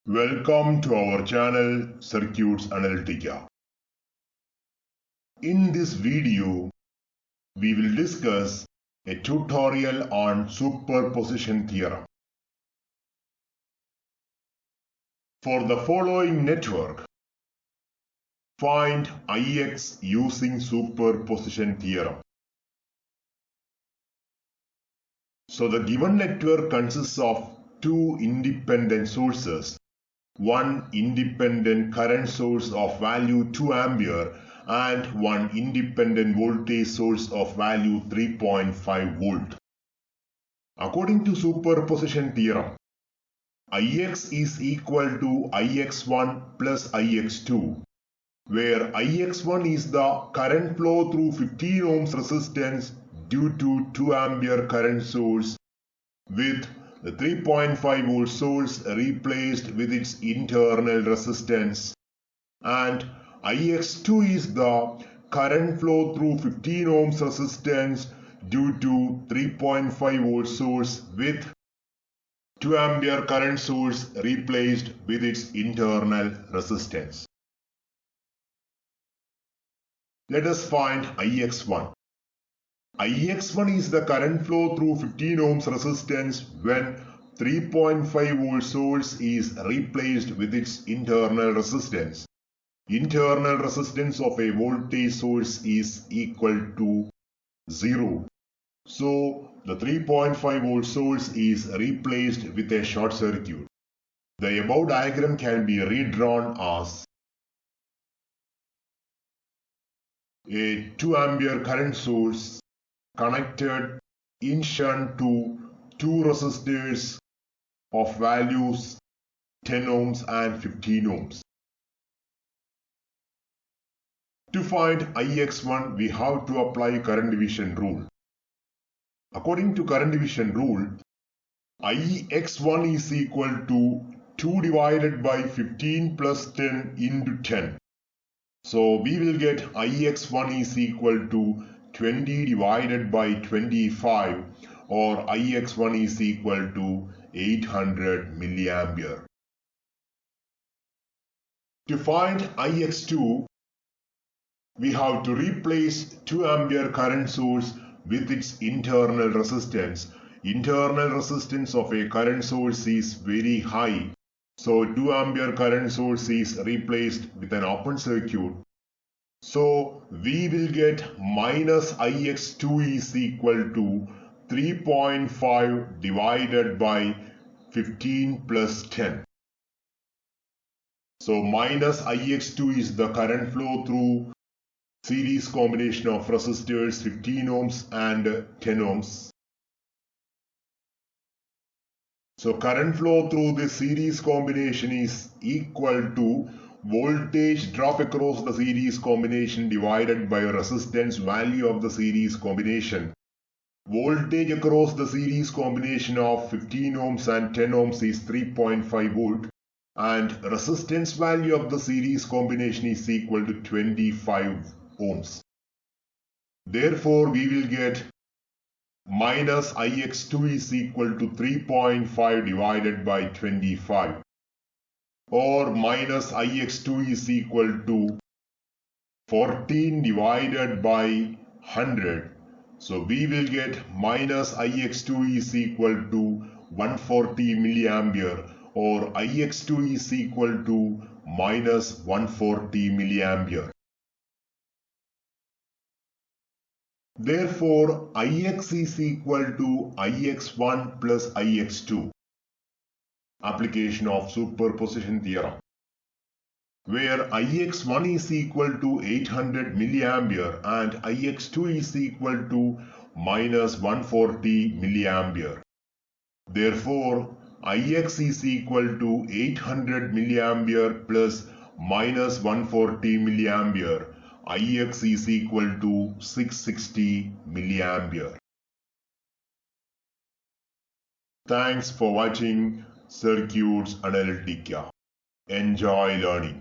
Welcome to our channel Circuits Analytica. In this video, we will discuss a tutorial on superposition theorem. For the following network, find Ix using superposition theorem. So the given network consists of two independent sources, one independent current source of value 2 ampere and one independent voltage source of value 3.5 volt. According to superposition theorem, Ix is equal to Ix1 plus Ix2, where Ix1 is the current flow through 15 ohms resistance due to 2 ampere current source with the 3.5 volt source replaced with its internal resistance, and Ix2 is the current flow through 15 ohms resistance due to 3.5 volt source with 2 ampere current source replaced with its internal resistance. Let us find Ix1. Ix1 is the current flow through 15 ohms resistance when 3.5 volt source is replaced with its internal resistance. Internal resistance of a voltage source is equal to 0. So the 3.5 volt source is replaced with a short circuit. The above diagram can be redrawn as a 2 ampere current source connected in shunt to two resistors of values 10 ohms and 15 ohms. To find Ix1, we have to apply current division rule. According to current division rule, Ix1 is equal to 2 divided by 15 plus 10 into 10. So we will get Ix1 is equal to 20 divided by 25, or Ix1 is equal to 800 milliampere. To find Ix2, we have to replace 2 ampere current source with its internal resistance. Internal resistance of a current source is very high, so 2 ampere current source is replaced with an open circuit. So we will get minus Ix2 is equal to 3.5 divided by 15 plus 10. So minus Ix2 is the current flow through series combination of resistors 15 ohms and 10 ohms. So current flow through this series combination is equal to voltage drop across the series combination divided by resistance value of the series combination. Voltage across the series combination of 15 ohms and 10 ohms is 3.5 volt, and resistance value of the series combination is equal to 25 ohms. Therefore, we will get minus Ix2 is equal to 3.5 divided by 25. Or minus Ix2 is equal to 14 divided by 100. So we will get minus Ix2 is equal to 140 milliampere, or Ix2 is equal to minus 140 milliampere. Therefore, Ix is equal to Ix1 plus Ix2. Application of superposition theorem, where Ix1 is equal to 800 milliampere and Ix2 is equal to minus 140 milliampere. Therefore, Ix is equal to 800 milliampere plus minus 140 milliampere. Ix is equal to 660 milliampere. Thanks for watching Circuits Analytica. Enjoy learning.